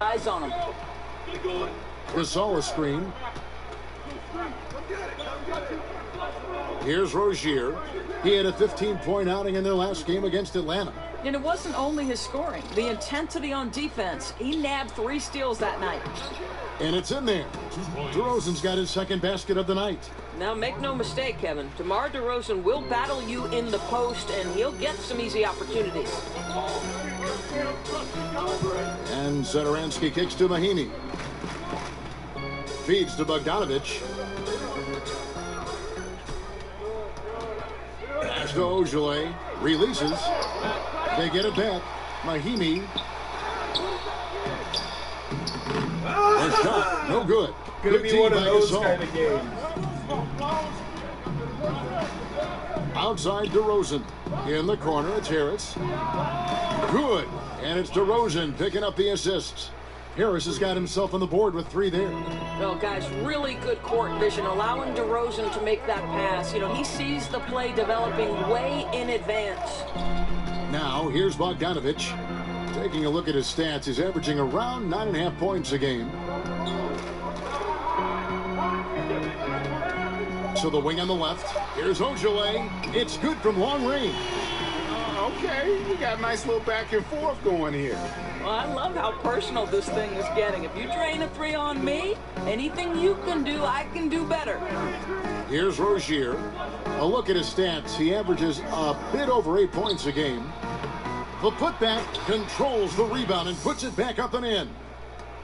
eyes on him. Gasol screen. Here's Rozier. He had a 15-point outing in their last game against Atlanta. And it wasn't only his scoring. The intensity on defense. He nabbed 3 steals that night. And it's in there. DeRozan's got his second basket of the night. Now, make no mistake, Kevin. DeMar DeRozan will battle you in the post, and he'll get some easy opportunities. And Satoransky kicks to Mahinmi. Feeds to Bogdanovic. Pass to Ojale. Releases. They get it back. Mahinmi. A shot. No good. Good be one of those kind of games. Outside DeRozan. In the corner, it's Harris. Good. And it's DeRozan picking up the assists. Harris has got himself on the board with 3 there. Well, guys, really good court vision, allowing DeRozan to make that pass. You know, he sees the play developing way in advance. Now, here's Bogdanovic. Taking a look at his stats, he's averaging around 9.5 points a game. So the wing on the left. Here's Ojale. It's good from long range. Okay, we got a nice little back and forth going here. Well, I love how personal this thing is getting. If you drain a 3 on me, anything you can do, I can do better. Here's Rozier. A look at his stats. He averages a bit over 8 points a game. The putback controls the rebound and puts it back up and in.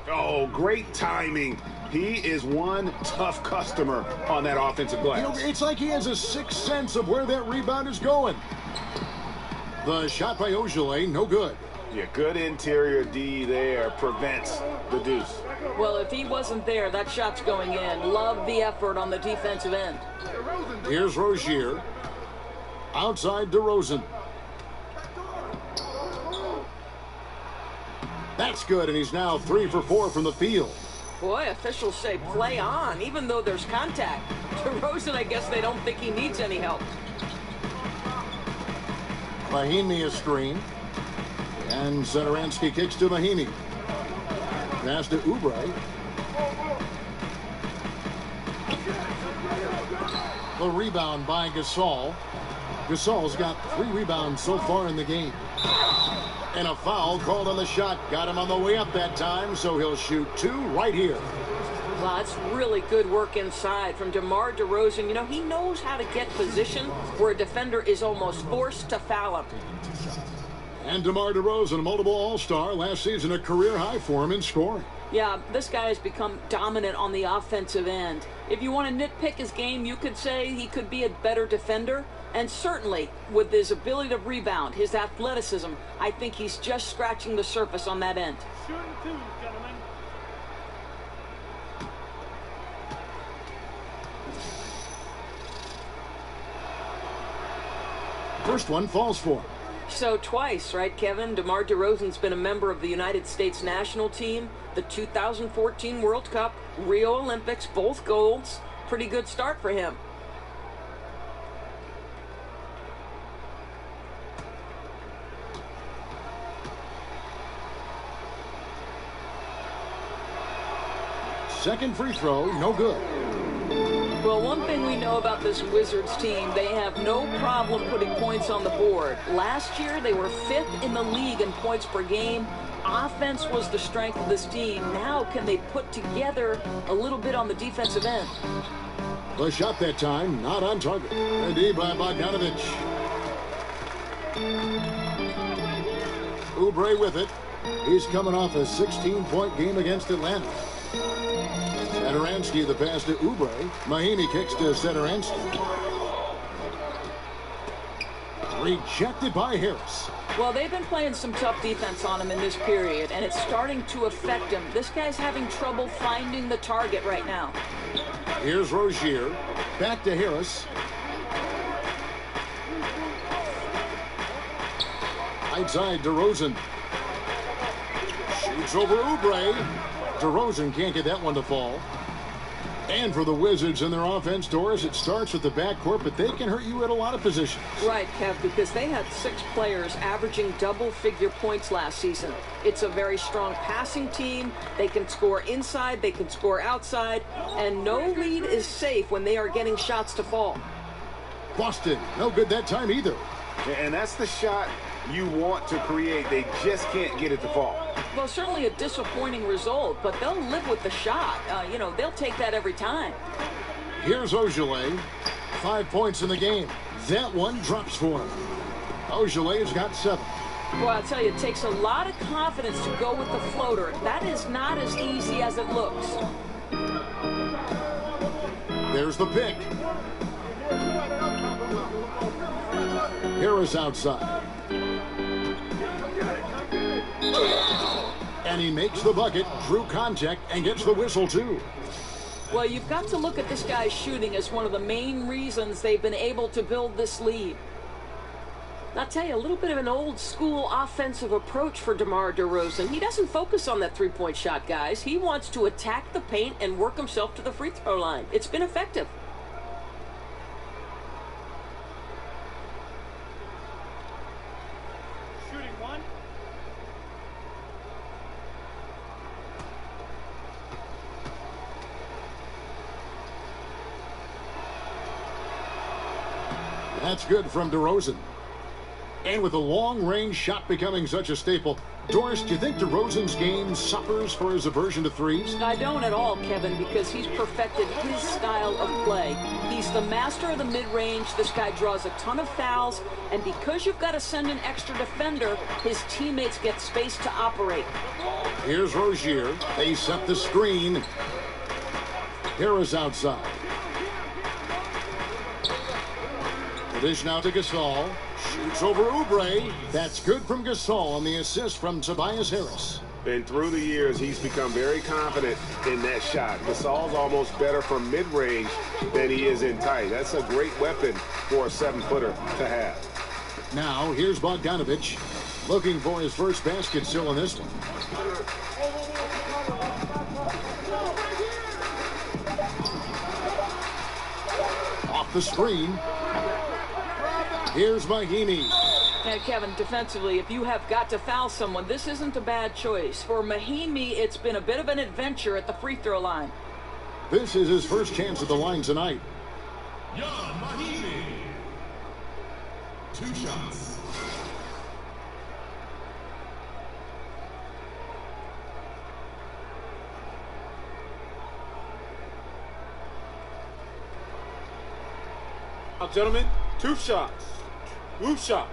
Oh, great timing. He is one tough customer on that offensive glass. You know, it's like he has a sixth sense of where that rebound is going. The shot by Ojale, no good. Yeah, good interior D there prevents the deuce. Well, if he wasn't there, that shot's going in. Love the effort on the defensive end. Here's Rozier. Outside DeRozan. That's good, and he's now 3 for 4 from the field. Boy, officials say play on, even though there's contact. DeRozan, I guess they don't think he needs any help. Mahinmi a screen. And Satoransky kicks to Mahinmi. Pass to Oubre. The rebound by Gasol. Gasol's got 3 rebounds so far in the game. And a foul called on the shot. Got him on the way up that time, so he'll shoot 2 right here. Wow, that's really good work inside from DeMar DeRozan. You know, he knows how to get position where a defender is almost forced to foul him. And DeMar DeRozan, a multiple All-Star, last season a career high for him in scoring. Yeah, this guy has become dominant on the offensive end. If you want to nitpick his game, you could say he could be a better defender. And certainly, with his ability to rebound, his athleticism, I think he's just scratching the surface on that end. Shooting 2, gentlemen. First one falls for him. So twice, right, Kevin? DeMar DeRozan's been a member of the United States national team, the 2014 World Cup, Rio Olympics, both golds. Pretty good start for him. Second free throw, no good. Well, one thing we know about this Wizards team, they have no problem putting points on the board. Last year, they were 5th in the league in points per game. Offense was the strength of this team. Now, can they put together a little bit on the defensive end? The shot that time, not on target. Indeed by Bogdanovic. Oubre with it. He's coming off a 16-point game against Atlanta. Satoransky the pass to Oubre. Mahinmi kicks to Satoransky. Rejected by Harris. Well, they've been playing some tough defense on him in this period, and it's starting to affect him. This guy's having trouble finding the target right now. Here's Rozier. Back to Harris. Outside DeRozan. Shoots over Oubre. DeRozan can't get that one to fall. And for the Wizards and their offense, Doris, it starts with the backcourt, but they can hurt you at a lot of positions. Right, Kev, because they had 6 players averaging double-figure points last season. It's a very strong passing team. They can score inside, they can score outside, and no lead is safe when they are getting shots to fall. Boston, no good that time either. And that's the shot you want to create. They just can't get it to fall. Well, certainly a disappointing result, but they'll live with the shot. They'll take that every time. Here's Ogilvy. 5 points in the game. That one drops for him. Ogilvy's got 7. Well, I'll tell you, it takes a lot of confidence to go with the floater. That is not as easy as it looks. There's the pick. Harris outside. And he makes the bucket, drew contact, and gets the whistle, too. Well, you've got to look at this guy's shooting as one of the main reasons they've been able to build this lead. I'll tell you, a little bit of an old-school offensive approach for DeMar DeRozan. He doesn't focus on that three-point shot, guys. He wants to attack the paint and work himself to the free throw line. It's been effective. That's good from DeRozan. And with a long-range shot becoming such a staple, Doris, do you think DeRozan's game suffers for his aversion to threes? I don't at all, Kevin, because he's perfected his style of play. He's the master of the mid-range. This guy draws a ton of fouls, and because you've got to send an extra defender, his teammates get space to operate. Here's Rozier. They set the screen. Harris outside. The dish now to Gasol. Shoots over Oubre. That's good from Gasol on the assist from Tobias Harris. And through the years, he's become very confident in that shot. Gasol's almost better from mid-range than he is in tight. That's a great weapon for a 7-footer to have. Now, here's Bogdanovich looking for his first basket still in this one. Off the screen. Here's Mahinmi. Now, Kevin, defensively, if you have got to foul someone, this isn't a bad choice. For Mahinmi, it's been a bit of an adventure at the free throw line. This is his first chance at the line tonight. Mahinmi. 2 shots. Now, gentlemen, 2 shots. 2 shots.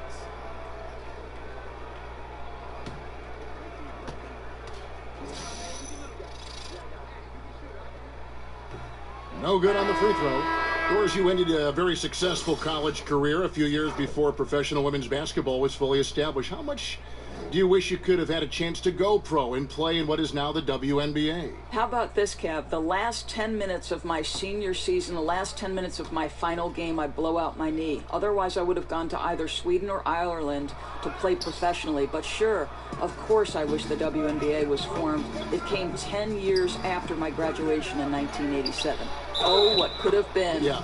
No good on the free throw. Of course, you ended a very successful college career a few years before professional women's basketball was fully established. How much do you wish you could have had a chance to go pro and play in what is now the WNBA? How about this, Kev? The last 10 minutes of my senior season, the last 10 minutes of my final game, I blow out my knee. Otherwise, I would have gone to either Sweden or Ireland to play professionally. But sure, of course I wish the WNBA was formed. It came 10 years after my graduation in 1987. Oh, what could have been. Yeah.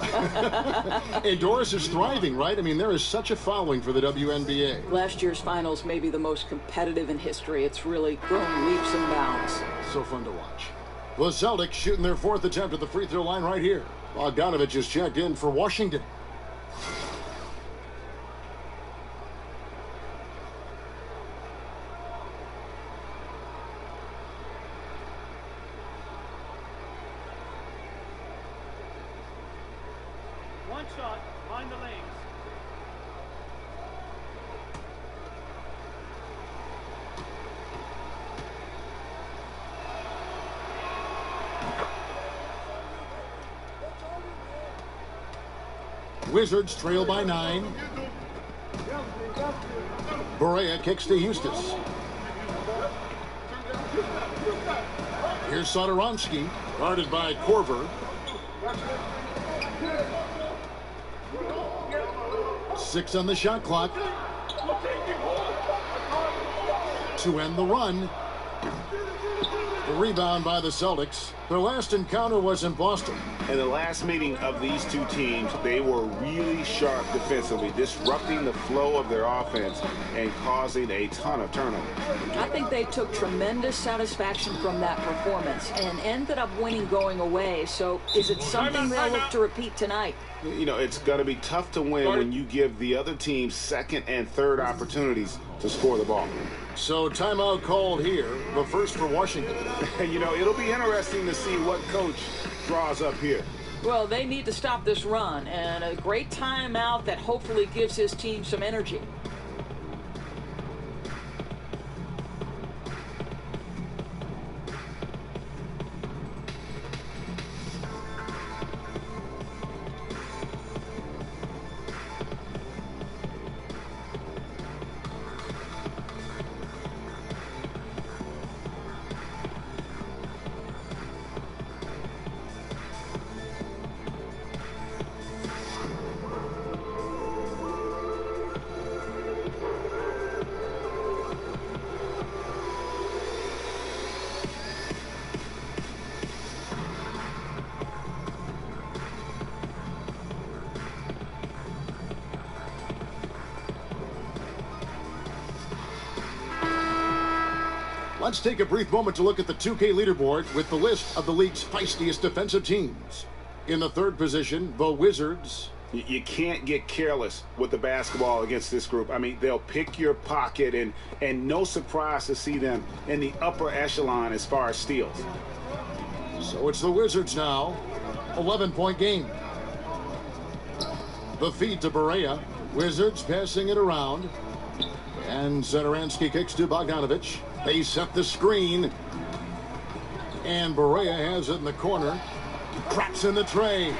And Doris is thriving, right? I mean, there is such a following for the WNBA. Last year's finals may be the most competitive in history. It's really grown leaps and bounds. So fun to watch. The Celtics shooting their 4th attempt at the free throw line right here. Bogdanovich is checked in for Washington. One shot, find the lanes. Wizards trail by 9. Berea kicks to Eustace. Here's Satoransky, guarded by Korver. 6 on the shot clock. To end the run. The rebound by the Celtics. Their last encounter was in Boston. In the last meeting of these two teams, they were really sharp defensively, disrupting the flow of their offense and causing a ton of turnovers. I think they took tremendous satisfaction from that performance and ended up winning going away. So is it something they'll look to repeat tonight? You know, it's going to be tough to win when you give the other team second and third opportunities to score the ball. So timeout called here, the first for Washington. You know, it'll be interesting to see what coach draws up here. Well, they need to stop this run, and a great timeout that hopefully gives his team some energy. Let's take a brief moment to look at the 2K leaderboard with the list of the league's feistiest defensive teams. In the third position, the Wizards. You can't get careless with the basketball against this group. I mean, they'll pick your pocket, and no surprise to see them in the upper echelon as far as steals. So it's the Wizards now. 11-point game. The feed to Barea. Wizards passing it around. And Satoransky kicks to Bogdanovich. They set the screen. And Barea has it in the corner. Craps in the tray.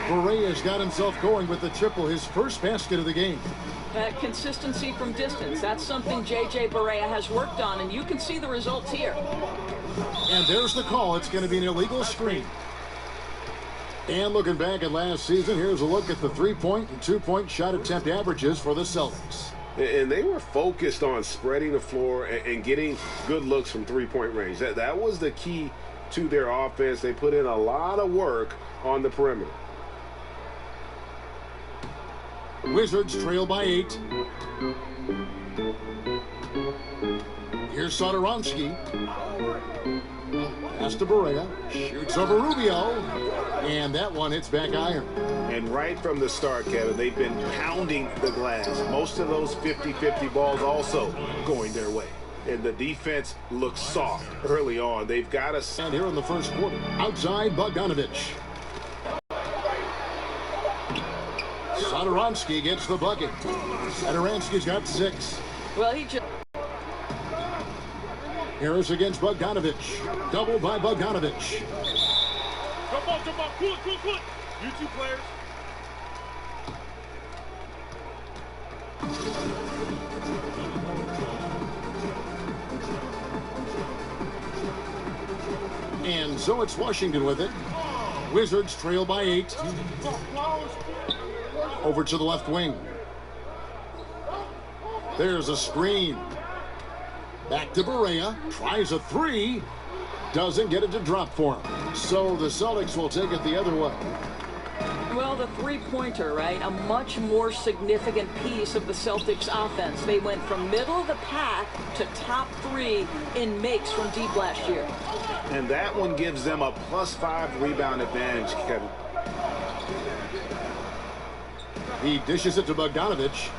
Barea's got himself going with the triple, his first basket of the game. That consistency from distance, that's something J.J. Barea has worked on, and you can see the results here. And there's the call. It's going to be an illegal screen. And looking back at last season, here's a look at the 3-point and 2-point shot attempt averages for the Celtics. And they were focused on spreading the floor and getting good looks from three-point range. That was the key to their offense. They put in a lot of work on the perimeter. Wizards trail by 8. Here's Satoransky. Pass to Barea. Shoots over Rubio. And that one hits back iron. And right from the start, Kevin, they've been pounding the glass. Most of those 50-50 balls also going their way. And the defense looks soft early on. They've got to... And here in the first quarter, outside Bogdanovich. Satoransky gets the bucket. Satoransky's got 6. Well, he just... Harris against Bogdanovich. Double by Bogdanovich. Jump on, cool it. You two players. And so it's Washington with it. Wizards trail by 8. Over to the left wing. There's a screen. Back to Barea. Tries a 3. Doesn't get it to drop for him. So the Celtics will take it the other way. Well, the three-pointer, right? A much more significant piece of the Celtics offense. They went from middle of the pack to top 3 in makes from deep last year. And that one gives them a +5 rebound advantage, Kevin. He dishes it to Bogdanovich.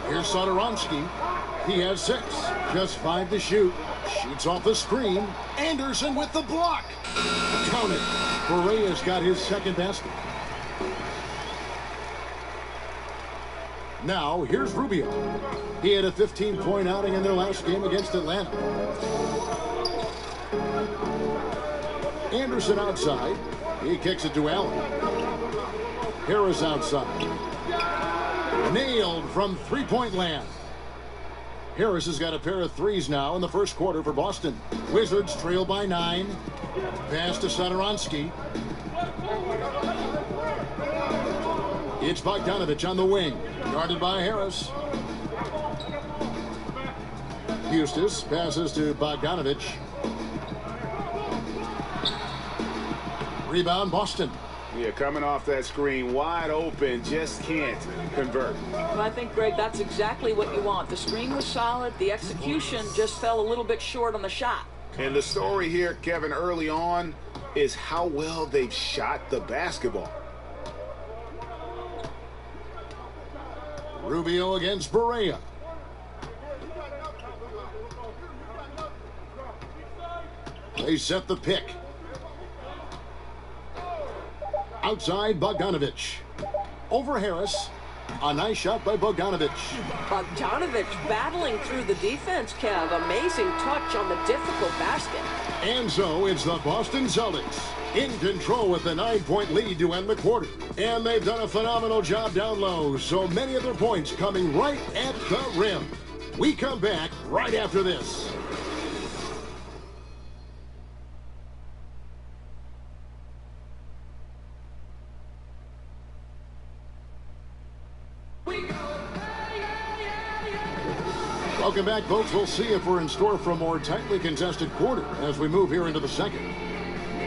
Here's Satoransky. He has 6. Just 5 to shoot. Shoots off the screen. Anderson with the block. Count it. Barea's got his second basket. Now, here's Rubio. He had a 15-point outing in their last game against Atlanta. Anderson outside. He kicks it to Allen. Harris outside. Nailed from three-point land. Harris has got a pair of 3s now in the first quarter for Boston. Wizards trail by 9. Pass to Satoransky. It's Bogdanovich on the wing. Guarded by Harris. Eustace passes to Bogdanovich. Rebound, Boston. Yeah, coming off that screen, wide open, just can't convert. Well, I think, Greg, that's exactly what you want. The screen was solid. The execution just fell a little bit short on the shot. And the story here, Kevin, early on, is how well they've shot the basketball. Rubio against Barea. They set the pick. Outside, Bogdanovich. Over Harris. A nice shot by Bogdanovich. Bogdanovich battling through the defense, Kev. Amazing touch on the difficult basket. And so it's the Boston Celtics in control with the 9-point lead to end the quarter. And they've done a phenomenal job down low. So many of their points coming right at the rim. We come back right after this. Welcome back, folks. We'll see if we're in store for a more tightly contested quarter as we move here into the second.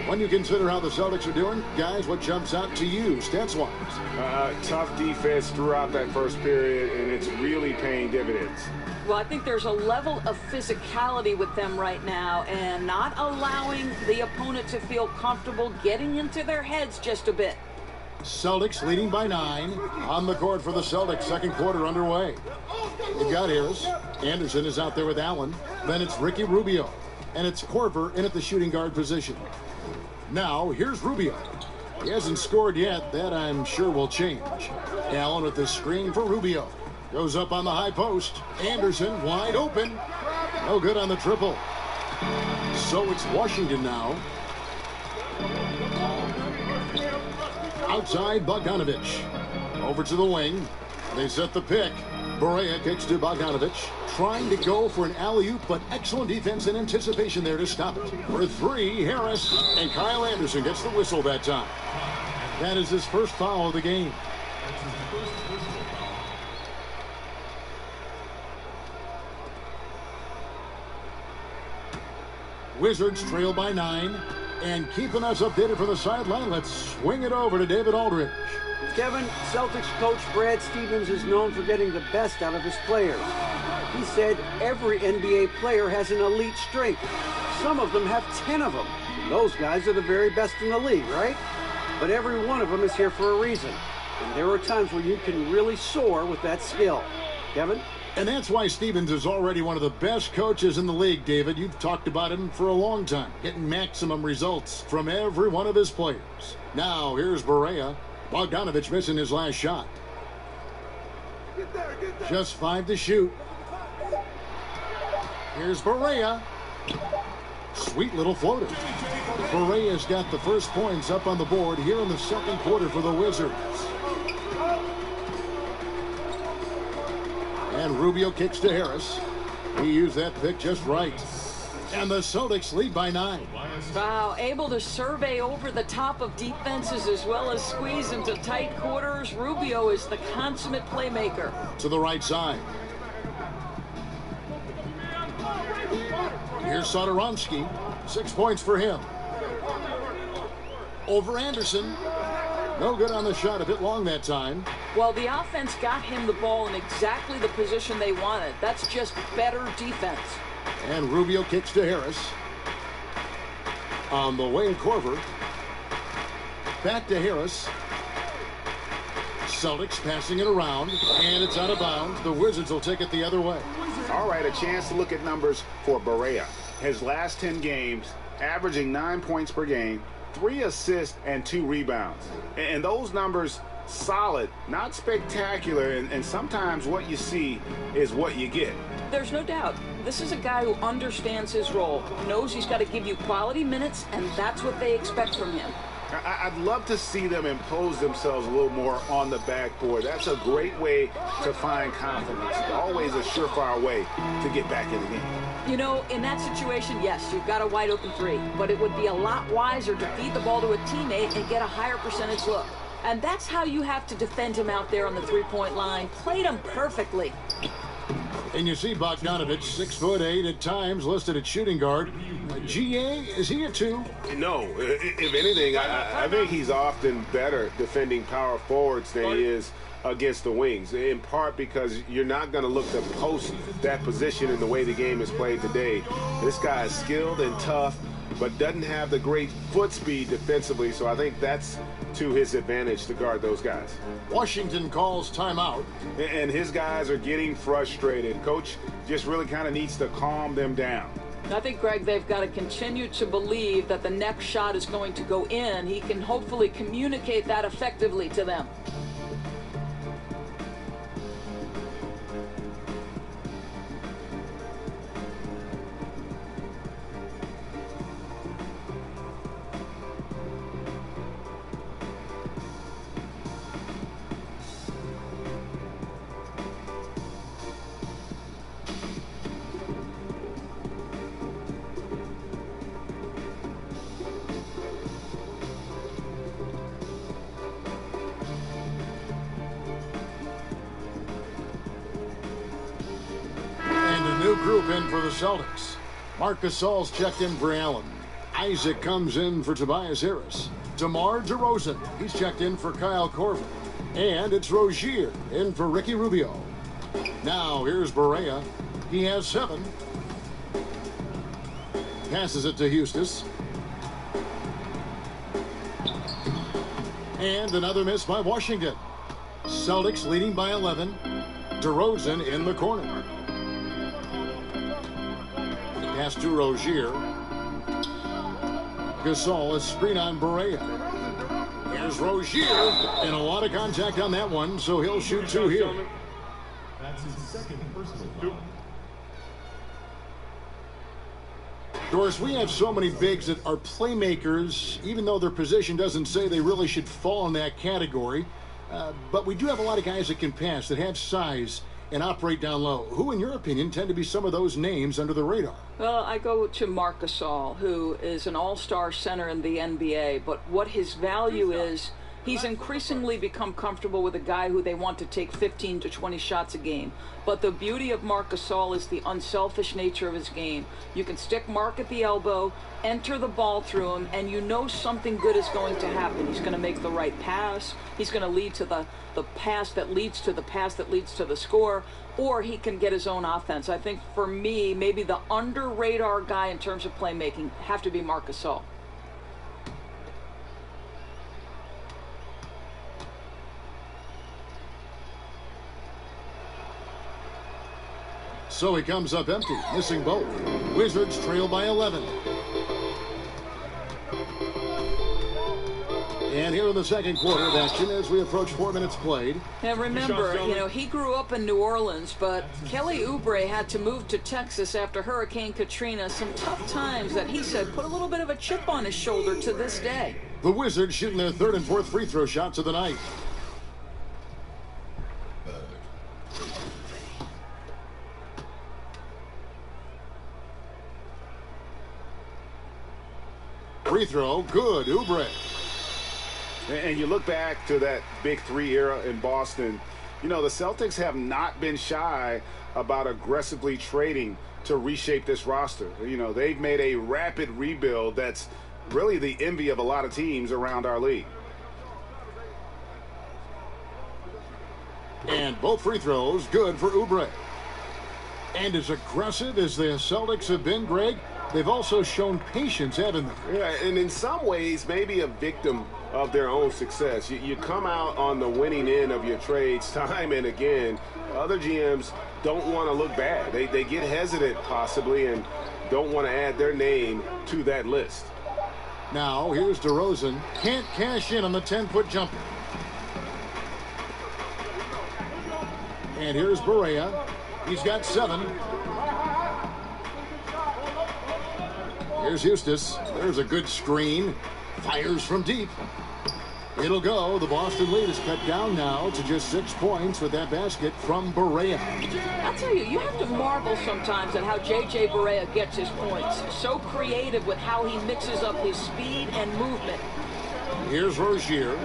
When you consider how the Celtics are doing, guys, what jumps out to you, stats-wise? Tough defense throughout that first period, and it's really paying dividends. Well, I think there's a level of physicality with them right now and not allowing the opponent to feel comfortable getting into their heads just a bit. Celtics leading by 9 on the court for the Celtics. Second quarter underway. They've got Harris. Anderson is out there with Allen. Then it's Ricky Rubio. And it's Korver in at the shooting guard position. Now, here's Rubio. He hasn't scored yet. That, I'm sure, will change. Allen with the screen for Rubio. Goes up on the high post. Anderson wide open. No good on the triple. So it's Washington now. Outside, Bogdanovich. Over to the wing. They set the pick. Barea kicks to Bogdanovich. Trying to go for an alley-oop, but excellent defense and anticipation there to stop it. For 3, Harris. And Kyle Anderson gets the whistle that time. That is his first foul of the game. Wizards trail by 9. And keeping us updated from the sideline, let's swing it over to David Aldridge. Kevin, Celtics coach Brad Stevens is known for getting the best out of his players. He said every NBA player has an elite streak. Some of them have 10 of them. Those guys are the very best in the league, right? But every one of them is here for a reason. And there are times where you can really soar with that skill. Kevin? And that's why Stevens is already one of the best coaches in the league, David. You've talked about him for a long time, getting maximum results from every one of his players. Now, here's Barea. Bogdanovich missing his last shot. Just 5 to shoot. Here's Barea. Sweet little floater. Barea's got the first points up on the board here in the second quarter for the Wizards. And Rubio kicks to Harris. He used that pick just right. And the Celtics lead by 9. Wow, able to survey over the top of defenses as well as squeeze into tight quarters. Rubio is the consummate playmaker. To the right side. Here's Satoransky. 6 points for him. Over Anderson. No good on the shot, a bit long that time. Well, the offense got him the ball in exactly the position they wanted. That's just better defense. And Rubio kicks to Harris. On the way, Korver. Back to Harris. Celtics passing it around, and it's out of bounds. The Wizards will take it the other way. All right, a chance to look at numbers for Barea. His last 10 games, averaging 9 points per game, 3 assists, and 2 rebounds. And those numbers, solid, not spectacular, and sometimes what you see is what you get. There's no doubt. This is a guy who understands his role, knows he's got to give you quality minutes, and that's what they expect from him. I'd love to see them impose themselves a little more on the backboard. That's a great way to find confidence. Always a surefire way to get back in the game. You know, in that situation, yes, you've got a wide open 3, but it would be a lot wiser to feed the ball to a teammate and get a higher percentage look. And that's how you have to defend him out there on the 3-point line. Played him perfectly. And you see Bogdanovich, 6'8" at times, listed at shooting guard. GA, is he a 2? No. If anything, I think he's often better defending power forwards than he is against the wings, in part because you're not going to look to post that position in the way the game is played today. This guy is skilled and tough, but doesn't have the great foot speed defensively, so I think that's to his advantage to guard those guys. Washington calls timeout. And his guys are getting frustrated. Coach just really kind of needs to calm them down. I think, Greg, they've got to continue to believe that the next shot is going to go in. He can hopefully communicate that effectively to them. New group in for the Celtics. Marc Gasol's checked in for Allen. Isaac comes in for Tobias Harris. DeMar DeRozan, he's checked in for Kyle Korver. And it's Rozier in for Ricky Rubio. Now here's Barea. He has 7. Passes it to Houston. And another miss by Washington. Celtics leading by 11. DeRozan in the corner. Pass to Rozier. Gasol is screen on Barea. Here's Rozier. And a lot of contact on that one, so he'll shoot 2 here. That's his second personal foul. Doris, we have so many bigs that are playmakers, even though their position doesn't say they really should fall in that category. But we do have a lot of guys that can pass, that have size and operate down low. Who, in your opinion, tend to be some of those names under the radar? Well, I go to Marc Gasol, who is an all-star center in the NBA, but what his value is, he's increasingly become comfortable with a guy who they want to take 15 to 20 shots a game. But the beauty of Marc Gasol is the unselfish nature of his game. You can stick Marc at the elbow, enter the ball through him, and you know something good is going to happen. He's going to make the right pass. He's going to lead to the pass that leads to the pass that leads to the score, or he can get his own offense. I think for me, maybe the under-radar guy in terms of playmaking have to be Marc Gasol. So he comes up empty, missing both. Wizards trail by 11. And here in the second quarter of action as we approach 4 minutes played. And remember, he grew up in New Orleans, but Kelly Oubre had to move to Texas after Hurricane Katrina. Some tough times that he said put a little bit of a chip on his shoulder to this day. The Wizards shooting their 3rd and 4th free throw shots of the night. Free throw, good, Oubre. And you look back to that Big 3 era in Boston, the Celtics have not been shy about aggressively trading to reshape this roster. They've made a rapid rebuild that's really the envy of a lot of teams around our league. And both free throws good for Oubre. And as aggressive as the Celtics have been, Greg, they've also shown patience, haven't they? Yeah, and in some ways, maybe a victim of their own success. You come out on the winning end of your trades time and again. Other GMs don't want to look bad. They get hesitant, possibly, and don't want to add their name to that list. Now, here's DeRozan. Can't cash in on the 10-foot jumper. And here's Barea. He's got 7. Here's Houston. There's a good screen. Fires from deep. It'll go. The Boston lead is cut down now to just 6 points with that basket from Barea. I'll tell you, you have to marvel sometimes at how J.J. Barea gets his points. So creative with how he mixes up his speed and movement. Here's Rozier.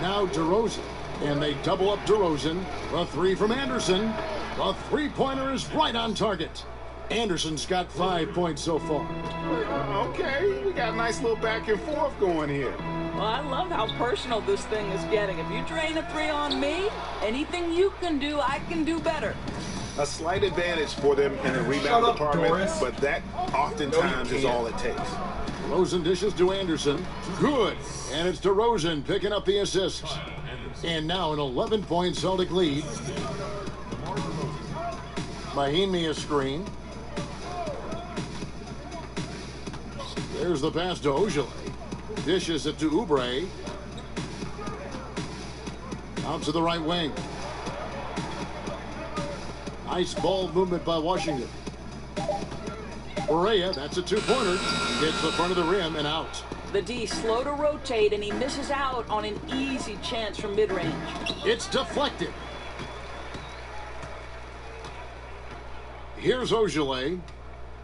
Now DeRozan. And they double up DeRozan. The three from Anderson. The three-pointer is right on target. Anderson's got 5 points so far. Okay, we got a nice little back and forth going here. Well, I love how personal this thing is getting. If you drain a three on me, anything you can do, I can do better. A slight advantage for them in the rebound department, Doris. but that oftentimes is all it takes. DeRozan dishes to Anderson. Good. And it's DeRozan picking up the assist. And now an 11-point Celtic lead. Mahimi a screen. There's the pass to Ojale. Dishes it to Oubre. Out to the right wing. Nice ball movement by Washington. Barea, that's a two-pointer. Hits the front of the rim and out. The D slow to rotate, and he misses out on an easy chance from mid-range. It's deflected. Here's Ojale.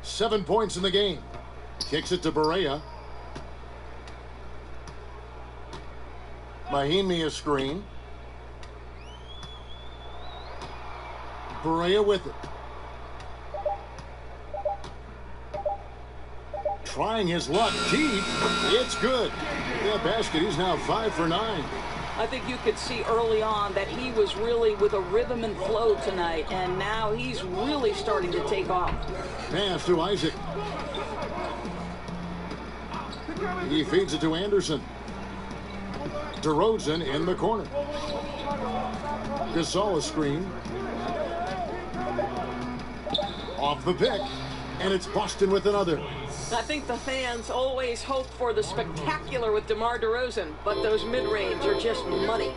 7 points in the game. Kicks it to Barea. Mahimi a screen. Barea with it. Trying his luck deep. It's good. That basket, he's now 5 for 9. I think you could see early on that he was really with a rhythm and flow tonight, and now he's really starting to take off. Pass to Isaac. He feeds it to Anderson. DeRozan in the corner. Gasol a screen. Off the pick. And it's Boston with another. I think the fans always hope for the spectacular with DeMar DeRozan, but those mid-range are just money.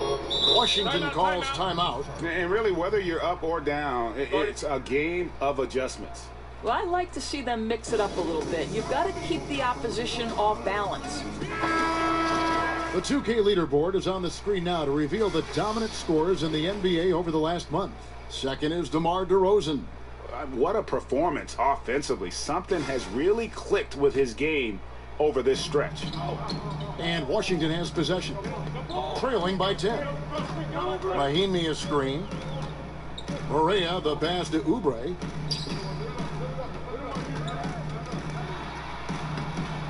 Washington calls timeout. And really, whether you're up or down, it's a game of adjustments. Well, I like to see them mix it up a little bit. You've got to keep the opposition off balance. The 2K leaderboard is on the screen now to reveal the dominant scores in the NBA over the last month. Second is DeMar DeRozan. What a performance offensively. Something has really clicked with his game over this stretch. And Washington has possession. Trailing by 10. Mahimi a screen. Barea the pass to Oubre.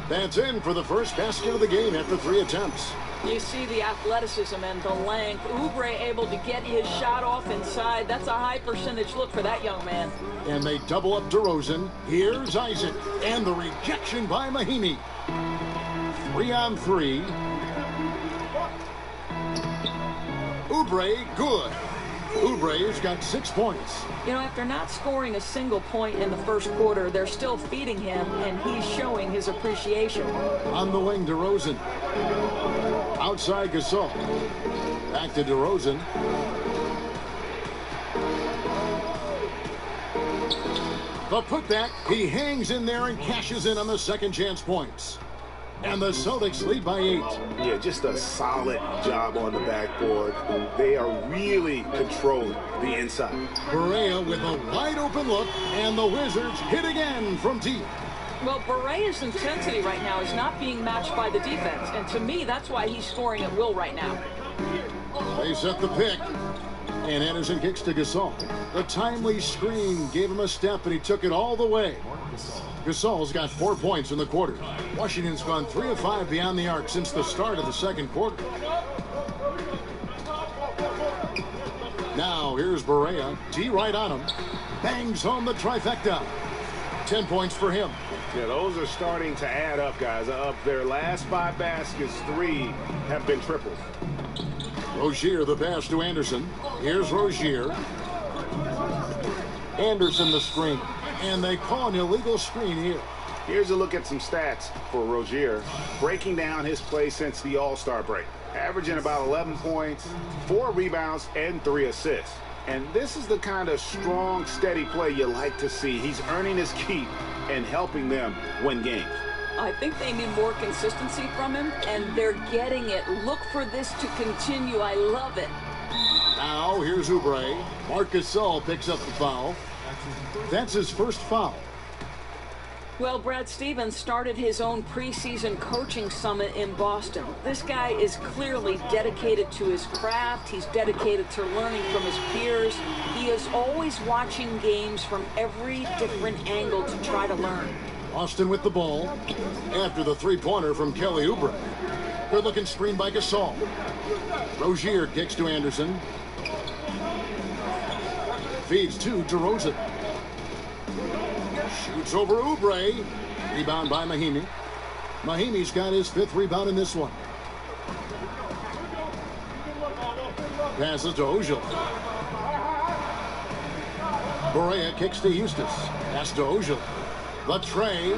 That's in for the first basket of the game after 3 attempts. You see the athleticism and the length. Oubre able to get his shot off inside. That's a high percentage look for that young man. And they double up DeRozan. Here's Isaac. And the rejection by Mahimi. 3 on 3. Oubre, good. Oubre's got 6 points. You know, after not scoring a single point in the first quarter, they're still feeding him, and he's showing his appreciation. On the wing, DeRozan. Outside Gasol. Back to DeRozan. The putback, he hangs in there and cashes in on the second chance points. And the Celtics lead by 8. Yeah, just a solid job on the backboard. They are really controlling the inside. Barea with a wide open look, and the Wizards hit again from deep. Well, Barea's intensity right now is not being matched by the defense, and to me, that's why he's scoring at will right now. They set the pick, and Anderson kicks to Gasol. The timely screen gave him a step, and he took it all the way. Gasol's got 4 points in the quarter. Washington's gone 3 of 5 beyond the arc since the start of the second quarter. Now here's Barea. D right on him. Bangs home the trifecta. 10 points for him. Yeah, those are starting to add up, guys. Of their last 5 baskets, 3 have been triples. Rozier the pass to Anderson. Here's Rozier. Anderson the screen. And they call an illegal screen here. Here's a look at some stats for Rozier. Breaking down his play since the All-Star break. Averaging about 11 points, 4 rebounds, and 3 assists. And this is the kind of strong, steady play you like to see. He's earning his keep and helping them win games. I think they need more consistency from him, and they're getting it. Look for this to continue. I love it. Now here's Oubre. Marc Gasol picks up the foul. That's his first foul. Well, Brad Stevens started his own preseason coaching summit in Boston. This guy is clearly dedicated to his craft. He's dedicated to learning from his peers. He is always watching games from every different angle to try to learn. Austin with the ball after the three-pointer from Kelly Oubre. Good-looking screen by Gasol. Rozier kicks to Anderson. Feeds to DeRozan. Shoots over Oubre. Rebound by Mahimi. Mahimi's got his 5th rebound in this one. Passes to Ojala. Barea kicks to Eustace. Pass to Ojala. The tray.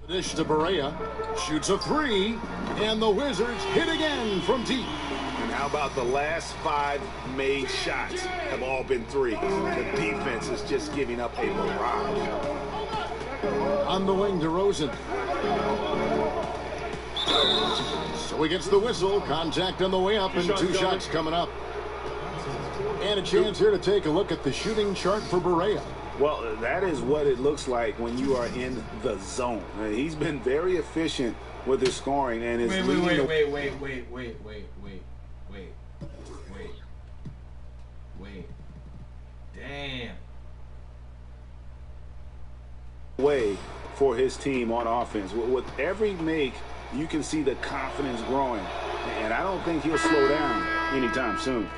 Dish to Barea, shoots a 3, and the Wizards hit again from deep. And how about the last 5 made shots have all been threes? The defense is just giving up a barrage. On the wing, DeRozan. So he gets the whistle. Contact on the way up, and 2 shots coming up. And a chance here to take a look at the shooting chart for Barea. Well, that is what it looks like when you are in the zone. He's been very efficient with his scoring and is Wait. Damn. Way for his team on offense. With every make, you can see the confidence growing. And I don't think he'll slow down anytime soon.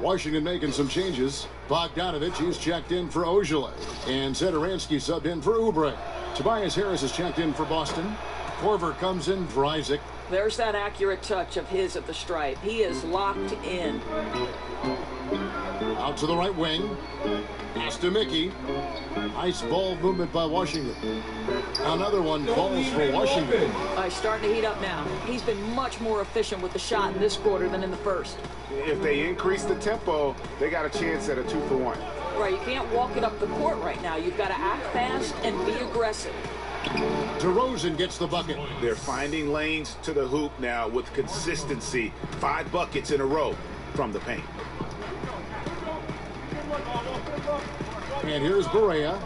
Washington making some changes. Bogdanovich is checked in for Ojala. And Satoransky subbed in for Oubre. Tobias Harris is checked in for Boston. Korver comes in for Isaac. There's that accurate touch of his at the stripe. He is locked in. Out to the right wing. Pass to Mickey. Nice ball movement by Washington. Another one falls for Washington. He's starting to heat up now. He's been much more efficient with the shot in this quarter than in the first. If they increase the tempo, they got a chance at a 2-for-1. Right, you can't walk it up the court right now. You've got to act fast and be aggressive. DeRozan gets the bucket. They're finding lanes to the hoop now with consistency. 5 buckets in a row from the paint. And here's Barea.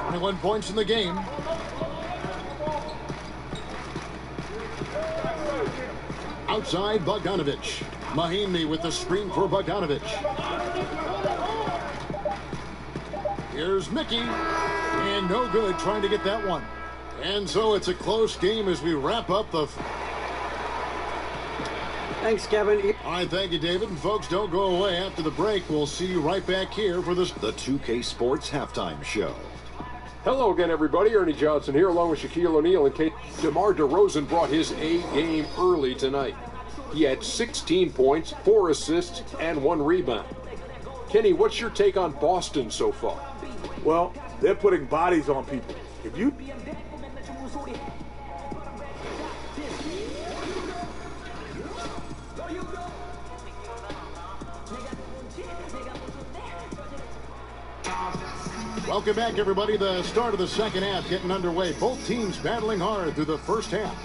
21 points in the game. Outside, Bogdanovich. Mahinmi with the screen for Bogdanovich. Here's Mickey. And no good trying to get that one. And so it's a close game as we wrap up the... Thanks, Kevin. All right, thank you, David. And folks, don't go away after the break. We'll see you right back here for the 2K Sports Halftime Show. Hello again, everybody. Ernie Johnson here, along with Shaquille O'Neal and Kate. DeMar DeRozan brought his A game early tonight. He had 16 points, 4 assists, and 1 rebound. Kenny, what's your take on Boston so far? Well, they're putting bodies on people. If you... Welcome back, everybody. The start of the second half getting underway. Both teams battling hard through the first half.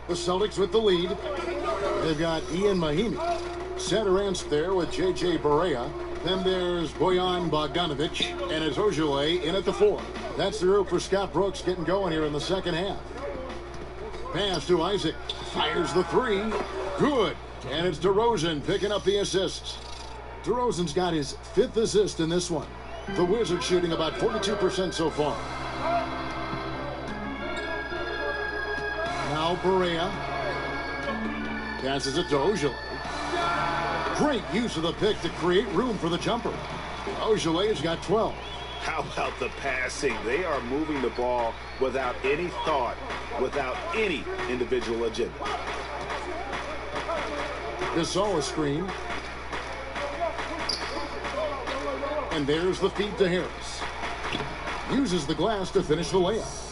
The Celtics with the lead. They've got Ian Mahinmi. Satoransky there with J.J. Barea. Then there's Bojan Bogdanovich. And it's Ojale in at the 4. That's the group for Scott Brooks getting going here in the second half. Pass to Isaac. Fires the 3. Good. And it's DeRozan picking up the assists. DeRozan's got his 5th assist in this one. The Wizards shooting about 42% so far. Now Barea passes it to Ojale. Great use of the pick to create room for the jumper. Ojale's got 12. How about the passing? They are moving the ball without any thought, without any individual agenda. Gasol a screen. And there's the feed to Harris. Uses the glass to finish the layup.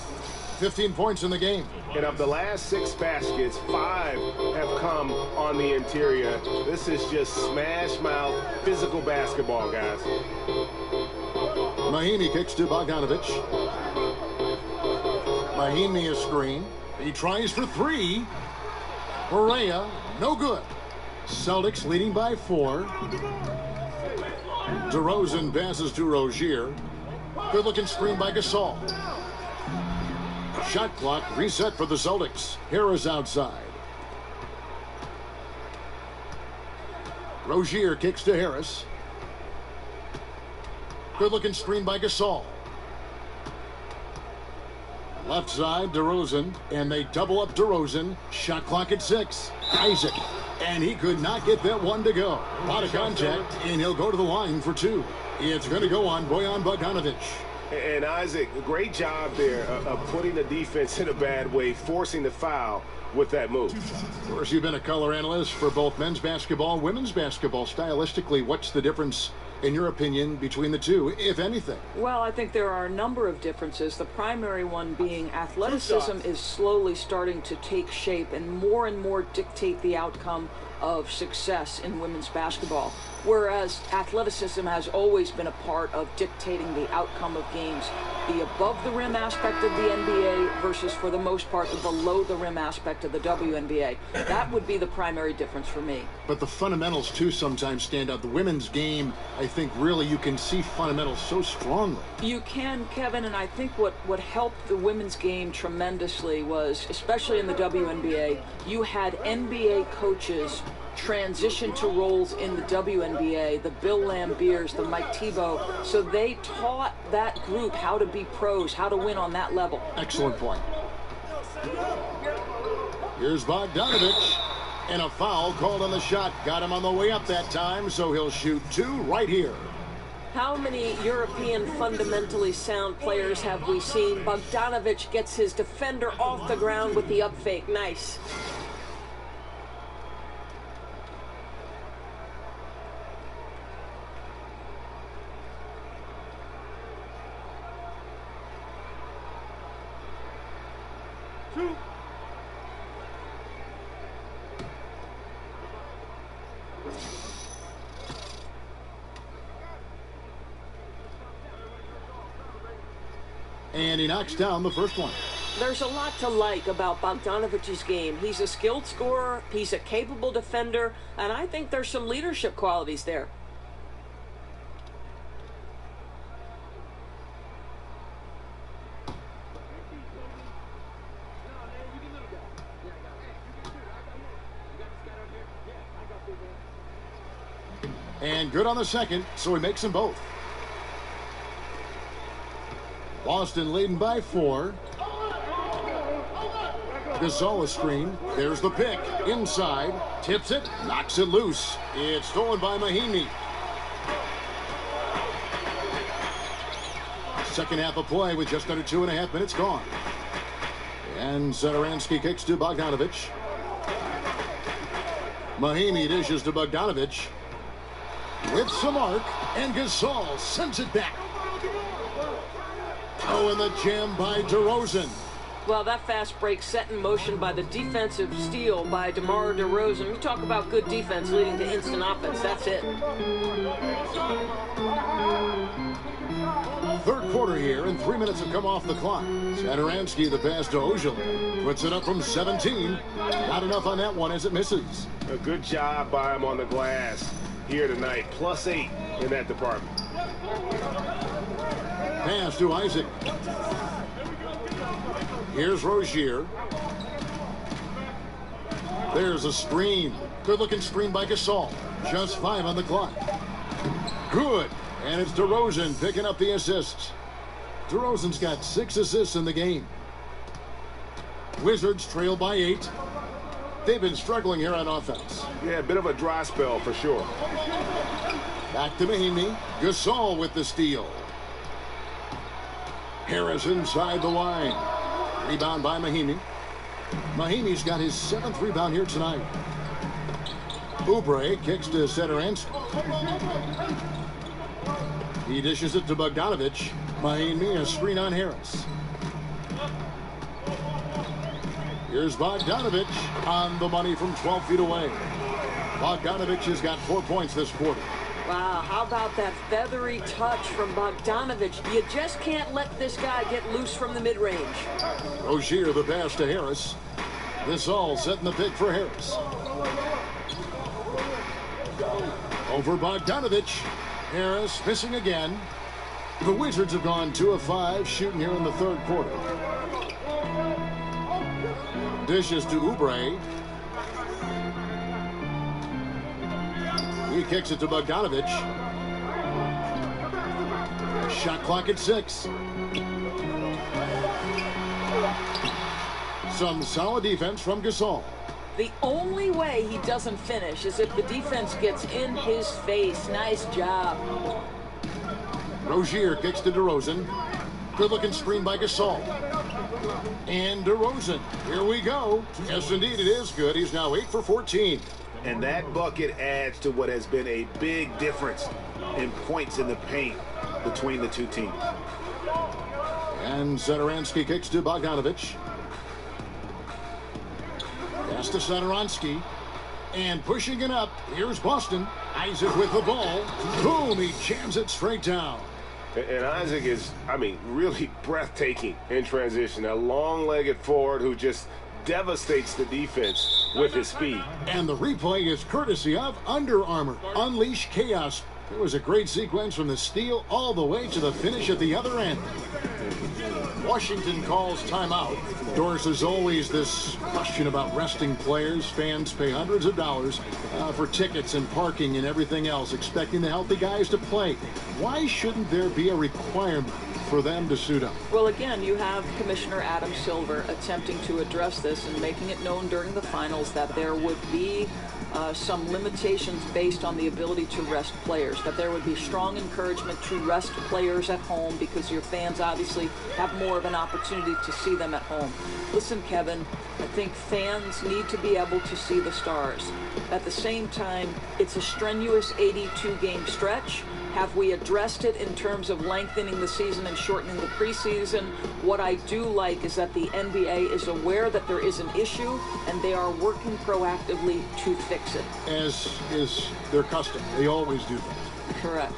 15 points in the game. And of the last 6 baskets, 5 have come on the interior. This is just smash mouth physical basketball, guys. Mahinmi kicks to Bogdanovich. Mahinmi a screen. He tries for 3. Barea, no good. Celtics leading by 4. DeRozan passes to Rozier. Good looking screen by Gasol. Shot clock reset for the Celtics. Harris outside. Rozier kicks to Harris. Good looking screen by Gasol. Left side, DeRozan, and they double up DeRozan. Shot clock at 6. Isaac, and he could not get that one to go. A lot of contact, and he'll go to the line for 2. It's going to go on Bojan Bogdanovich. And Isaac, great job there of putting the defense in a bad way, forcing the foul with that move. Of course, you've been a color analyst for both men's basketball and women's basketball. Stylistically, what's the difference, in your opinion, between the two, if anything? Well, I think there are a number of differences. The primary one being athleticism is slowly starting to take shape and more dictate the outcome of success in women's basketball. Whereas athleticism has always been a part of dictating the outcome of games. The above-the-rim aspect of the NBA versus, for the most part, the below-the-rim aspect of the WNBA. That would be the primary difference for me. But the fundamentals, too, sometimes stand out. The women's game, I think, really, you can see fundamentals so strongly. You can, Kevin, and I think what helped the women's game tremendously was, especially in the WNBA, you had NBA coaches transition to roles in the WNBA, the Bill Lambiers, the Mike Tebow. So they taught that group how to be pros, how to win on that level. Excellent point. Here's Bogdanovich. And a foul called on the shot. Got him on the way up that time, so he'll shoot 2 right here. How many European fundamentally sound players have we seen? Bogdanovich gets his defender off the ground with the up fake. Nice. And he knocks down the first one. There's a lot to like about Bogdanovich's game. He's a skilled scorer, he's a capable defender, and I think there's some leadership qualities there. And good on the second, so he makes them both. Boston leading by 4. Gasol a screen. There's the pick. Inside. Tips it. Knocks it loose. It's stolen by Mahinmi. Second half of play with just under 2.5 minutes gone. And Satoransky kicks to Bogdanovich. Mahinmi dishes to Bogdanovich. With some arc. And Gasol sends it back. Oh, and the jam by DeRozan. Well, that fast break set in motion by the defensive steal by DeMar DeRozan. You talk about good defense leading to instant offense. That's it. Third quarter here, and 3 minutes have come off the clock. Satoransky, the pass to Ojale. Puts it up from 17. Not enough on that one as it misses. A good job by him on the glass here tonight. +8 in that department. Pass to Isaac. Here's Rozier. There's a screen. Good-looking screen by Gasol. Just 5 on the clock. Good. And it's DeRozan picking up the assists. DeRozan's got 6 assists in the game. Wizards trail by 8. They've been struggling here on offense. Yeah, a bit of a dry spell for sure. Back to Mahinmi. Gasol with the steal. Harris inside the line. Rebound by Mahinmi. Mahinmi's got his 7th rebound here tonight. Oubre kicks to Satoransky. He dishes it to Bogdanovich. Mahinmi, a screen on Harris. Here's Bogdanovich on the money from 12 feet away. Bogdanovich has got 4 points this quarter. Wow, how about that feathery touch from Bogdanovich? You just can't let this guy get loose from the mid-range. Rozier the pass to Harris. This all setting the pick for Harris. Over Bogdanovich. Harris missing again. The Wizards have gone 2 of 5 shooting here in the third quarter. Dishes to Oubre. He kicks it to Bogdanovich. Shot clock at 6. Some solid defense from Gasol. The only way he doesn't finish is if the defense gets in his face. Nice job. Rozier kicks to DeRozan. Good-looking screen by Gasol. And DeRozan. Here we go. Yes, indeed, it is good. He's now 8 for 14. And that bucket adds to what has been a big difference in points in the paint between the two teams. And Satoransky kicks to Bogdanovich. Pass to Satoransky. And pushing it up, here's Boston. Isaac with the ball. Boom, he jams it straight down. And Isaac is, really breathtaking in transition. A long-legged forward who just devastates the defense with his speed. And the replay is courtesy of Under Armour. Unleash chaos. It was a great sequence from the steal all the way to the finish at the other end. Washington calls timeout. Doris, there's always this question about resting players. Fans pay hundreds of dollars for tickets and parking and everything else, expecting the healthy guys to play. Why shouldn't there be a requirement for them to suit up? Well, again, you have Commissioner Adam Silver attempting to address this and making it known during the finals that there would be some limitations based on the ability to rest players, that there would be strong encouragement to rest players at home because your fans obviously have more of an opportunity to see them at home. Listen, Kevin, I think fans need to be able to see the stars. At the same time, it's a strenuous 82-game stretch. Have we addressed it in terms of lengthening the season and shortening the preseason? What I do like is that the NBA is aware that there is an issue, and they are working proactively to fix it. As is their custom. They always do that. Correct.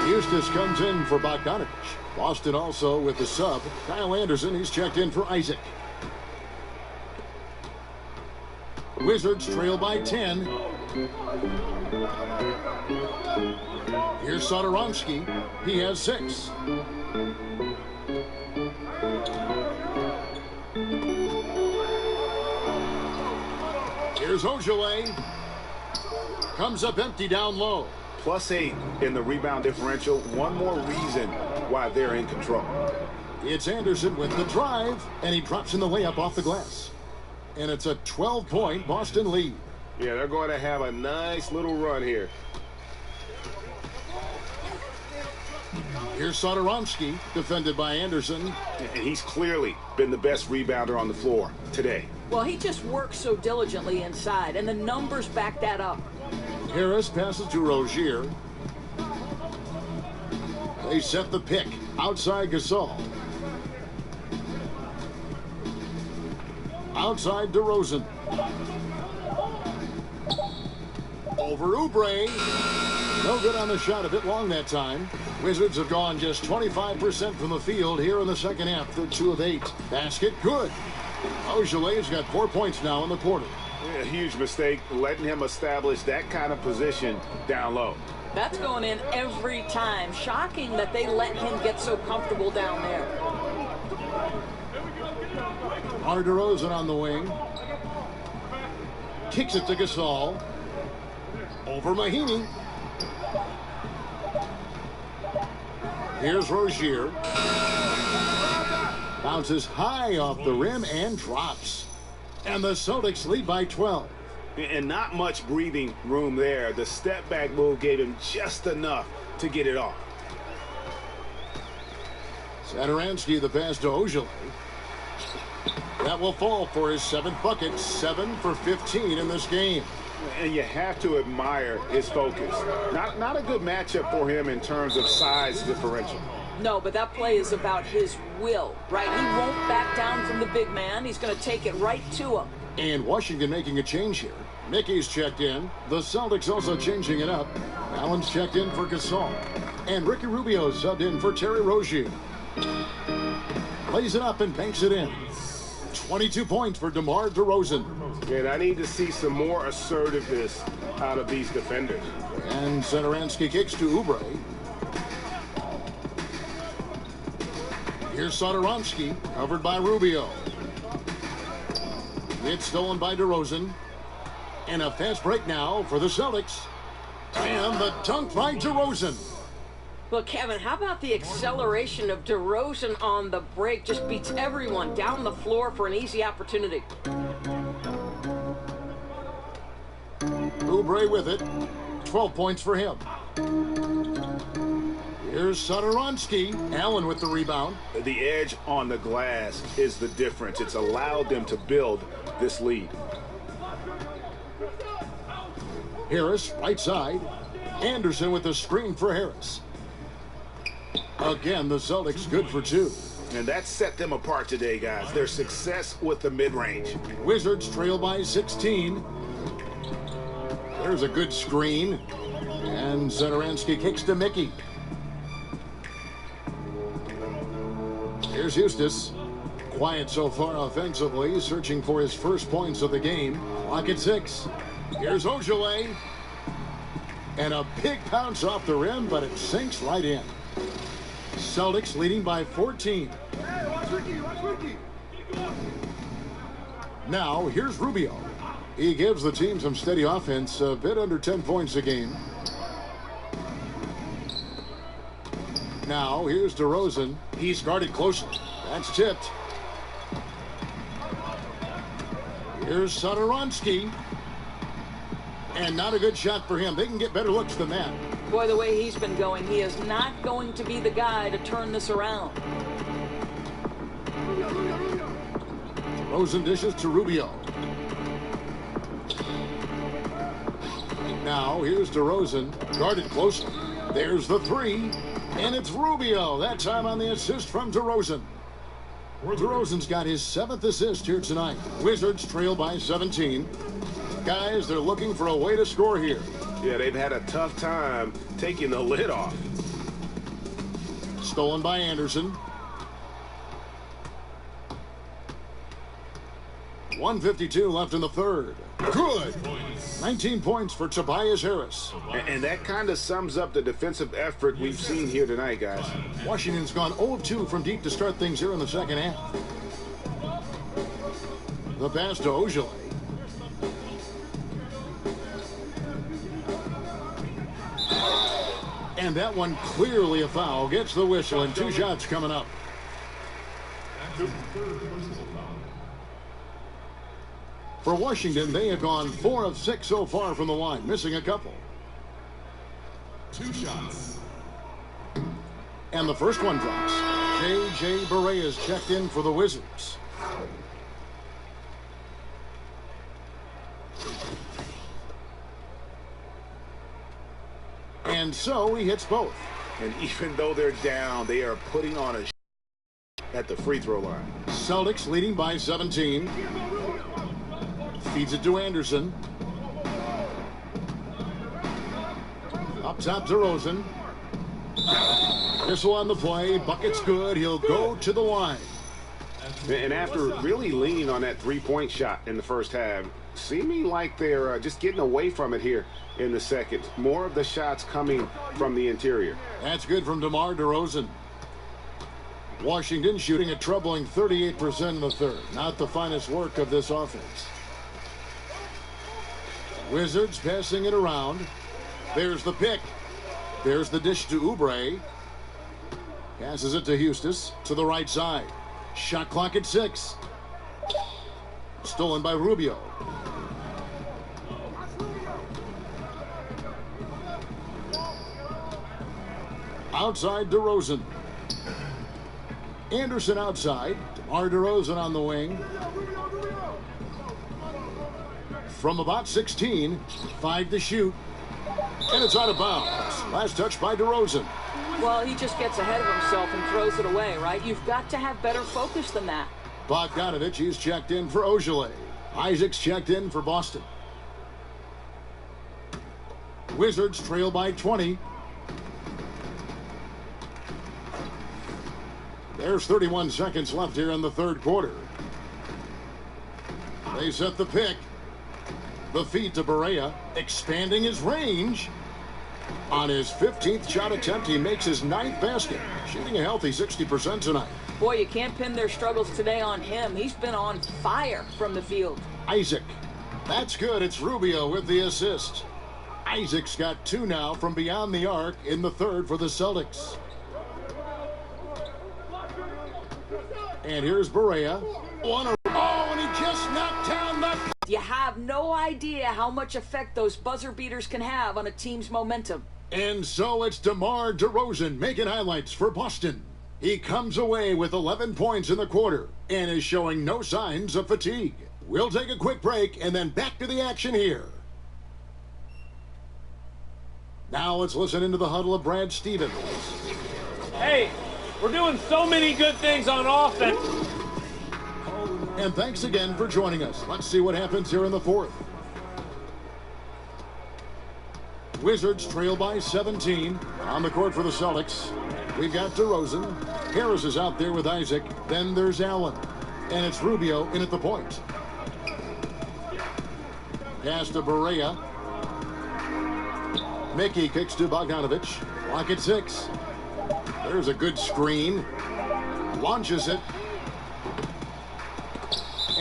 Eustace comes in for Bogdanovich. Boston also with the sub. Kyle Anderson, he's checked in for Isaac. Wizards trail by 10. Here's Satoransky. He has 6. Here's Ojale. Comes up empty down low. +8 in the rebound differential. One more reason why they're in control. It's Anderson with the drive, and he drops in the layup off the glass. And it's a 12-point Boston lead. Yeah, they're going to have a nice little run here. Here's Satoransky, defended by Anderson. And he's clearly been the best rebounder on the floor today. Well, he just works so diligently inside, and the numbers back that up. Harris passes to Rozier. They set the pick outside Gasol. Outside DeRozan. Over Oubre. No good on the shot, a bit long that time. Wizards have gone just 25% from the field here in the second half. They're 2 of 8. Basket good. Ojale's got 4 points now in the quarter. A huge mistake letting him establish that kind of position down low. That's going in every time. Shocking that they let him get so comfortable down there. DeRozan on the wing. Kicks it to Gasol. Over Mahinmi. Here's Rozier. Bounces high off the rim and drops. And the Celtics lead by 12. And not much breathing room there. The step back move gave him just enough to get it off. Satoransky the pass to Ojale. That will fall for his 7th bucket. 7 for 15 in this game. And you have to admire his focus. Not a good matchup for him in terms of size differential. No, but that play is about his will, right? He won't back down from the big man. He's going to take it right to him. And Washington making a change here. Mickey's checked in. The Celtics also changing it up. Allen's checked in for Gasol. And Ricky Rubio subbed in for Terry Rozier. Plays it up and banks it in. 22 points for DeMar DeRozan. And I need to see some more assertiveness out of these defenders. And Satoransky kicks to Oubre. Here's Satoransky, covered by Rubio. It's stolen by DeRozan. And a fast break now for the Celtics. And the dunk by DeRozan. Well, Kevin, how about the acceleration of DeRozan on the break? Just beats everyone down the floor for an easy opportunity. Oubre with it. 12 points for him. Here's Satoransky. Allen with the rebound. The edge on the glass is the difference. It's allowed them to build this lead. Harris, right side. Anderson with the screen for Harris. Again, the Celtics good for 2. And that set them apart today, guys. Their success with the mid-range. Wizards trail by 16. There's a good screen. And Satoransky kicks to Mickey. Here's Eustace. Quiet so far offensively, searching for his first points of the game. Clock at 6. Here's Ojale. And a big pounce off the rim, but it sinks right in. Celtics leading by 14. Now, here's Rubio. He gives the team some steady offense, a bit under 10 points a game. Now, here's DeRozan. He's guarded closely. That's tipped. Here's Satoransky. And not a good shot for him. They can get better looks than that. Boy, the way he's been going, he is not going to be the guy to turn this around. DeRozan dishes to Rubio. Now, here's DeRozan. Guarded closely. There's the three. And it's Rubio. That time on the assist from DeRozan. DeRozan's got his 7th assist here tonight. Wizards trail by 17. Guys, they're looking for a way to score here. Yeah, they've had a tough time taking the lid off. Stolen by Anderson. 1:52 left in the third. Good. 19 points for Tobias Harris. And that kind of sums up the defensive effort we've seen here tonight, guys. Washington's gone 0 of 2 from deep to start things here in the second half. The pass to Ojale. And that one clearly a foul. Gets the whistle and 2 shots coming up. For Washington, they have gone 4 of 6 so far from the line, missing a couple. 2 shots. And the first one drops. J.J. Barea is checked in for the Wizards. And so he hits both. And even though they're down, they are putting on a at the free throw line. Celtics leading by 17. Feeds it to Anderson. Up top to DeRozan. Whistle on the play. Bucket's good. He'll go to the line. And after really leaning on that three-point shot in the first half, seeming like they're just getting away from it here in the second. More of the shots coming from the interior. That's good from DeMar DeRozan. Washington shooting a troubling 38% in the third. Not the finest work of this offense. Wizards passing it around. There's the pick. There's the dish to Oubre. Passes it to Hustis to the right side. Shot clock at 6. Stolen by Rubio. Outside DeRozan. Anderson outside. DeMar DeRozan on the wing. From about 16, 5 to shoot. And it's out of bounds. Last touch by DeRozan. Well, he just gets ahead of himself and throws it away, right? You've got to have better focus than that. Bogdanovich, he's checked in for Ojale. Isaac's checked in for Boston. Wizards trail by 20. There's 31 seconds left here in the third quarter. They set the pick. The feed to Barea, expanding his range. On his 15th shot attempt, he makes his 9th basket, shooting a healthy 60% tonight. Boy, you can't pin their struggles today on him. He's been on fire from the field. Isaac. That's good. It's Rubio with the assist. Isaac's got 2 now from beyond the arc in the third for the Celtics. And here's Barea. And he just knocked down the... You have no idea how much effect those buzzer beaters can have on a team's momentum. And so it's DeMar DeRozan making highlights for Boston. He comes away with 11 points in the quarter and is showing no signs of fatigue. We'll take a quick break and then back to the action here. Now let's listen into the huddle of Brad Stevens. Hey, we're doing so many good things on offense. And thanks again for joining us. Let's see what happens here in the fourth. Wizards trail by 17. On the court for the Celtics, we've got DeRozan. Harris is out there with Isaac. Then there's Allen. And it's Rubio in at the point. Pass to Barea. Mickey kicks to Bogdanovich. Clock at 6. There's a good screen. Launches it.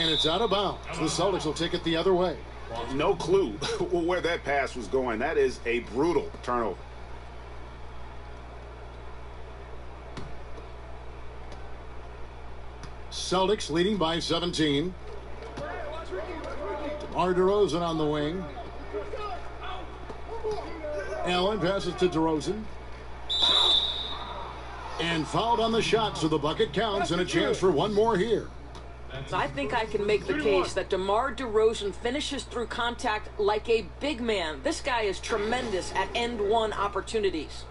And it's out of bounds. The Celtics will take it the other way. No clue where that pass was going. That is a brutal turnover. Celtics leading by 17. DeMar DeRozan on the wing. Allen passes to DeRozan. And fouled on the shot, so the bucket counts and a chance for one more here. I think I can make the case that DeMar DeRozan finishes through contact like a big man. This guy is tremendous at end one opportunities.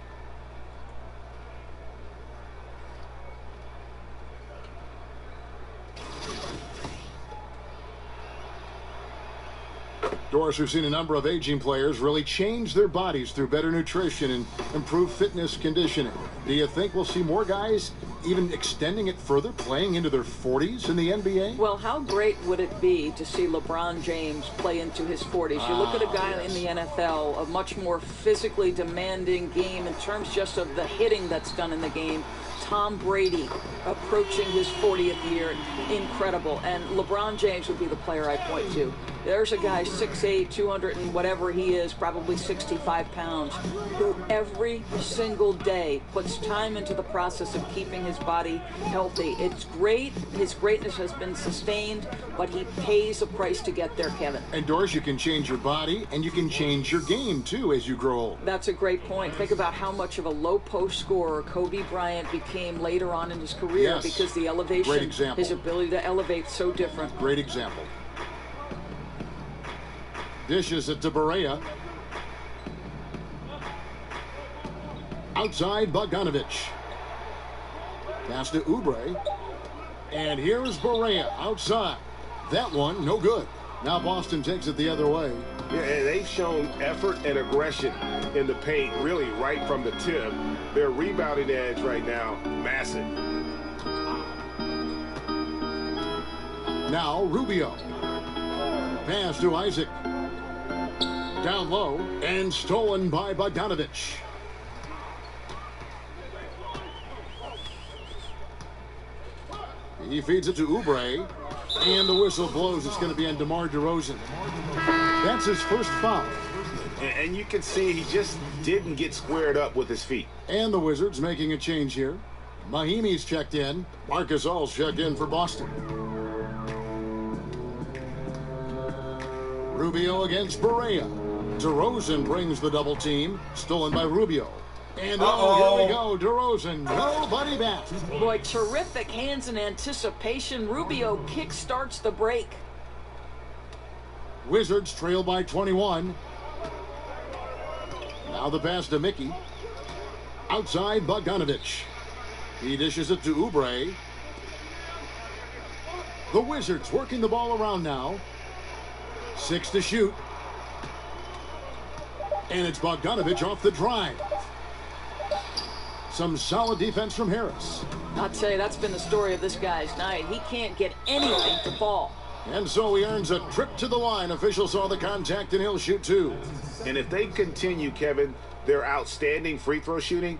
Doris, we've seen a number of aging players really change their bodies through better nutrition and improved fitness conditioning. Do you think we'll see more guys even extending it further, playing into their 40s in the NBA? Well, how great would it be to see LeBron James play into his 40s? You look at a guy in the NFL, a much more physically demanding game in terms just of the hitting that's done in the game. Tom Brady approaching his 40th year, incredible. And LeBron James would be the player I point to. There's a guy 6'8", 200 and whatever he is, probably 65 pounds, who every single day puts time into the process of keeping his body healthy. It's great. His greatness has been sustained, but he pays a price to get there, Kevin. And Doris, you can change your body and you can change your game too as you grow old. That's a great point. Think about how much of a low post scorer Kobe Bryant became later on in his career, yes, because the elevation, great example, his ability to elevate, so different. Great example. Dishes it to Barea. Outside Bogdanovich. Pass to Oubre. And here is Barea outside. That one, no good. Now Boston takes it the other way. Yeah, and they've shown effort and aggression in the paint, really right from the tip. Their rebounding edge right now, massive. Now Rubio. Pass to Isaac. Down low and stolen by Bogdanovich. He feeds it to Oubre. And the whistle blows. It's going to be on DeMar DeRozan. That's his first foul. And you can see he just didn't get squared up with his feet. And the Wizards making a change here. Mahimi's checked in. Marcus All's checked in for Boston. Rubio against Barea. DeRozan brings the double team. Stolen by Rubio. And here we go. DeRozan, nobody back. Boy, terrific hands in anticipation. Rubio kick starts the break. Wizards trail by 21. Now the pass to Mickey. Outside Bogdanovich. He dishes it to Oubre. The Wizards working the ball around now. 6 to shoot. And it's Bogdanovich off the drive. Some solid defense from Harris. I'll tell you, that's been the story of this guy's night. He can't get anything to fall. And so he earns a trip to the line. Officials saw the contact and he'll shoot 2. And if they continue, Kevin, their outstanding free throw shooting,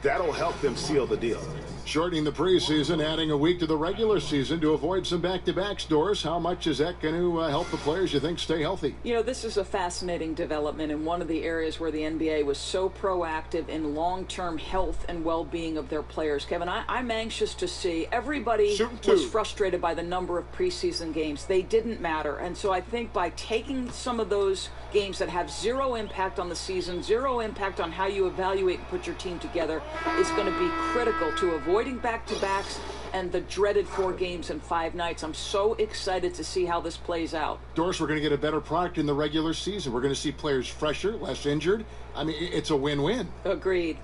that'll help them seal the deal. Shortening the preseason, adding a week to the regular season to avoid some back-to-back stores. How much is that going to help the players, you think, stay healthy? You know, this is a fascinating development in one of the areas where the NBA was so proactive in long-term health and well-being of their players. Kevin, I'm anxious to see. Everybody was frustrated by the number of preseason games. They didn't matter. And so I think by taking some of those games that have zero impact on the season, zero impact on how you evaluate and put your team together, is going to be critical to avoiding back-to-backs and the dreaded 4 games in 5 nights. I'm so excited to see how this plays out. Doris, we're going to get a better product in the regular season. We're going to see players fresher, less injured. I mean, it's a win-win. Agreed.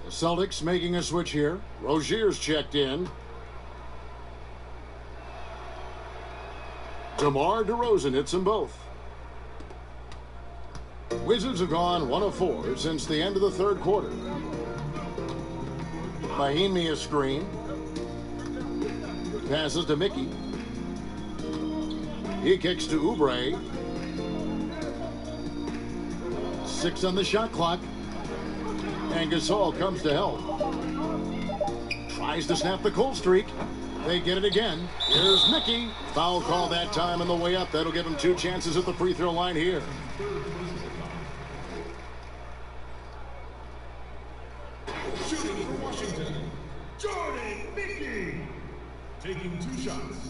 The Celtics making a switch here. Rozier's checked in. DeMar DeRozan hits them both. Wizards have gone 1 of 4 since the end of the third quarter. Mahimi a screen. Passes to Mickey. He kicks to Oubre. 6 on the shot clock. And Gasol comes to help. Tries to snap the cold streak. They get it again. Here's Mickey. Foul call that time on the way up. That'll give him 2 chances at the free throw line here. Shooting for Washington, Jordan Mickey. Taking 2 shots.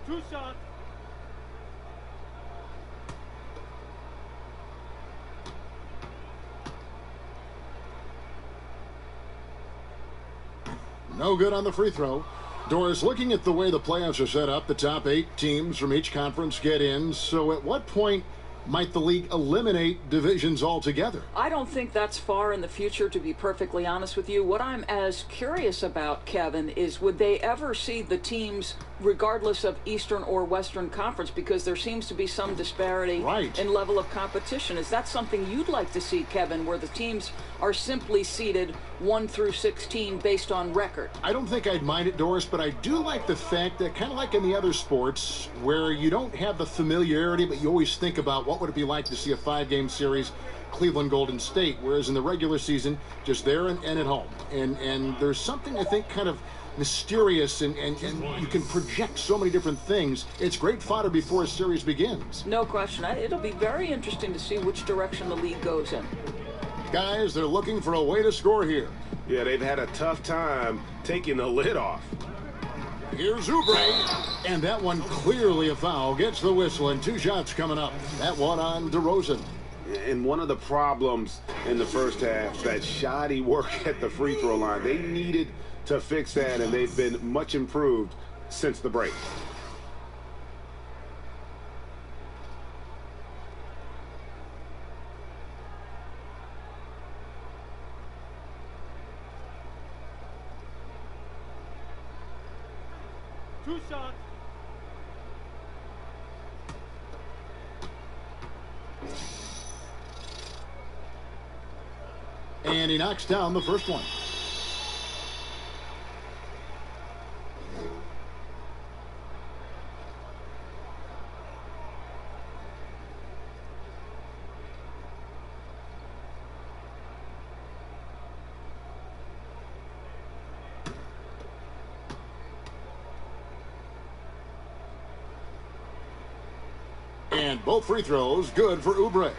Two shots. No good on the free throw. Doris, looking at the way the playoffs are set up, the top 8 teams from each conference get in. So at what point might the league eliminate divisions altogether? I don't think that's far in the future, to be perfectly honest with you. What I'm as curious about, Kevin, is would they ever see the teams, regardless of Eastern or Western Conference, because there seems to be some disparity in level of competition. Is that something you'd like to see, Kevin, where the teams are simply seeded 1 through 16 based on record? I don't think I'd mind it, Doris, but I do like the fact that, kind of like in the other sports, where you don't have the familiarity, but you always think about what would it be like to see a 5-game series, Cleveland Golden State, whereas in the regular season, just there and at home. And there's something, I think, kind of mysterious, and you can project so many different things. It's great fodder before a series begins. No question. It'll be very interesting to see which direction the league goes in. Guys, they're looking for a way to score here. Yeah, they've had a tough time taking the lid off. Here's Oubre, and that one clearly a foul. Gets the whistle, and 2 shots coming up. That one on DeRozan. And one of the problems in the first half, that shoddy work at the free throw line. They needed to fix that, and they've been much improved since the break. Two shots. And he knocks down the first one. And both free throws good for Oubre.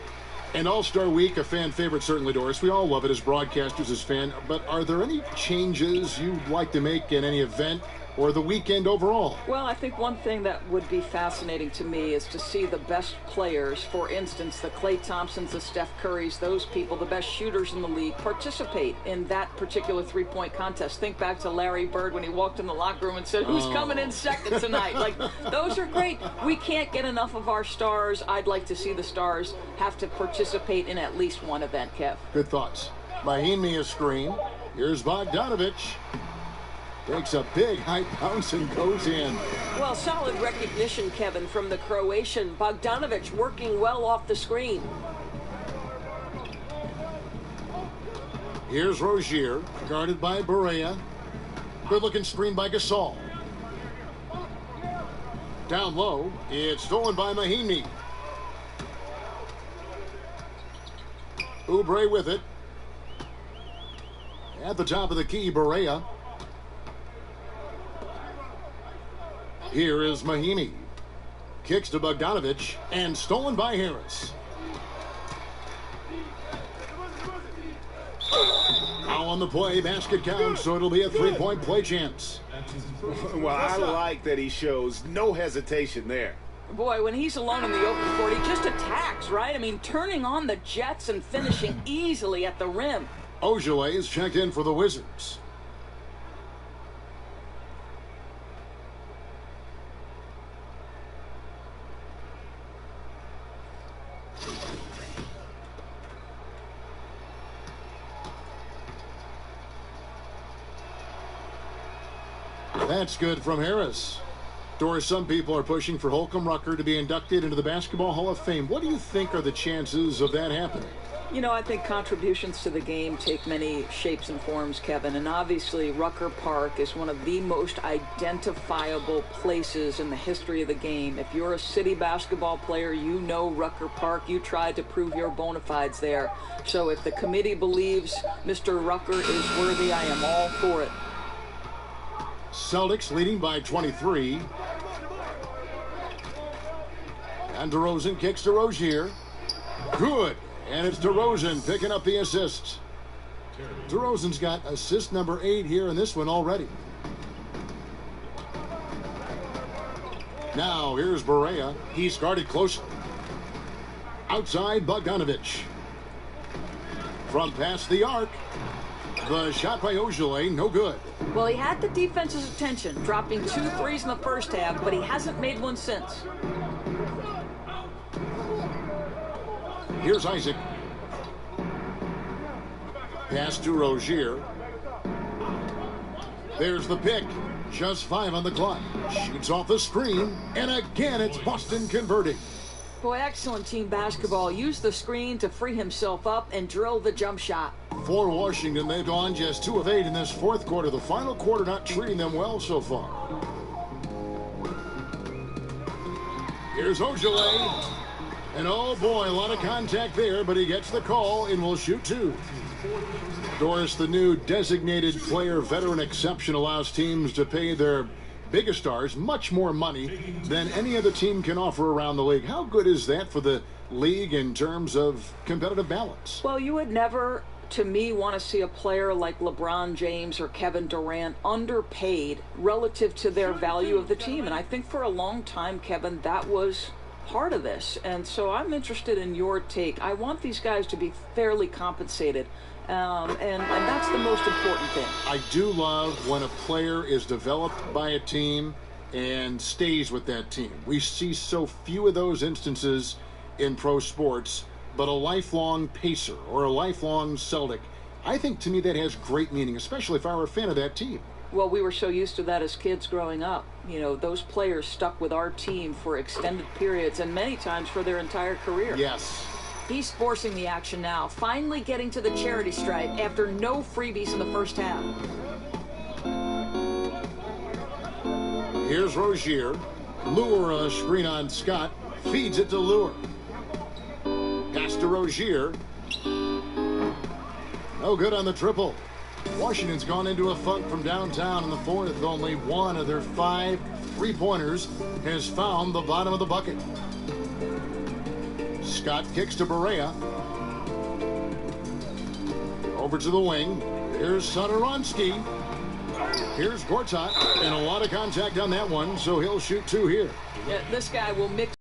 And All-Star Week, a fan favorite certainly, Doris. We all love it as broadcasters, as fans. But are there any changes you'd like to make in any event or the weekend overall? Well, I think one thing that would be fascinating to me is to see the best players, for instance, the Klay Thompsons, the Steph Currys, those people, the best shooters in the league, participate in that particular three-point contest. Think back to Larry Bird when he walked in the locker room and said, who's coming in second tonight? Like, those are great. We can't get enough of our stars. I'd like to see the stars have to participate in at least one event, Kev. Good thoughts. Mahimi a screen. Here's Bogdanovich. Takes a big high bounce and goes in. Well, solid recognition, Kevin, from the Croatian. Bogdanovich working well off the screen. Here's Rozier, guarded by Barea. Good-looking screen by Gasol. Down low, it's stolen by Mahimi. Oubre with it. At the top of the key, Barea. Here is Mahimi. Kicks to Bogdanovich and stolen by Harris. Now on the play, basket counts, so it'll be a three-point play chance. Well, I like that he shows no hesitation there. Boy, when he's alone in the open court, he just attacks, right? I mean, turning on the jets and finishing easily at the rim. Ojale is checked in for the Wizards. That's good from Harris. Doris, some people are pushing for Holcomb Rucker to be inducted into the Basketball Hall of Fame. What do you think are the chances of that happening? You know, I think contributions to the game take many shapes and forms, Kevin. And obviously, Rucker Park is one of the most identifiable places in the history of the game. If you're a city basketball player, you know Rucker Park. You tried to prove your bona fides there. So if the committee believes Mr. Rucker is worthy, I am all for it. Celtics leading by 23. And DeRozan kicks to Rozier. Good. And it's DeRozan picking up the assist. DeRozan's got assist number 8 here in this one already. Now here's Barea. He started close. Outside Bogdanovich. From past the arc. The shot by Ojale, no good. Well, he had the defense's attention, dropping 2 threes in the first half, but he hasn't made one since. Here's Isaac. Pass to Rozier. There's the pick. Just 5 on the clock. Shoots off the screen. And again, it's Boston converting. Boy, excellent team basketball. Used the screen to free himself up and drill the jump shot. For Washington, they've gone just 2 of 8 in this fourth quarter. The final quarter not treating them well so far. Here's Ojale. And oh boy, a lot of contact there, but he gets the call and will shoot 2. Doris, the new designated player veteran exception allows teams to pay their biggest stars much more money than any other team can offer around the league. How good is that for the league in terms of competitive balance? Well, you would never, to me, want to see a player like LeBron James or Kevin Durant underpaid relative to their value of the team. And I think for a long time, Kevin, that was part of this. And so I'm interested in your take. I want these guys to be fairly compensated. And that's the most important thing. I do love when a player is developed by a team and stays with that team. We see so few of those instances in pro sports, but a lifelong Pacer or a lifelong Celtic, I think to me that has great meaning, especially if I were a fan of that team. Well, we were so used to that as kids growing up. You know, those players stuck with our team for extended periods and many times for their entire career. Yes. He's forcing the action now, finally getting to the charity stripe after no freebies in the first half. Here's Rozier. Lure a screen on Scott. Feeds it to Lure. Pass to Rozier. No good on the triple. Washington's gone into a funk from downtown in the fourth. Only 1 of their 5 three-pointers has found the bottom of the bucket. Scott kicks to Barea. Over to the wing. Here's Satoransky. Here's Gortat. And a lot of contact on that one, so he'll shoot 2 here. Yeah, this guy will mix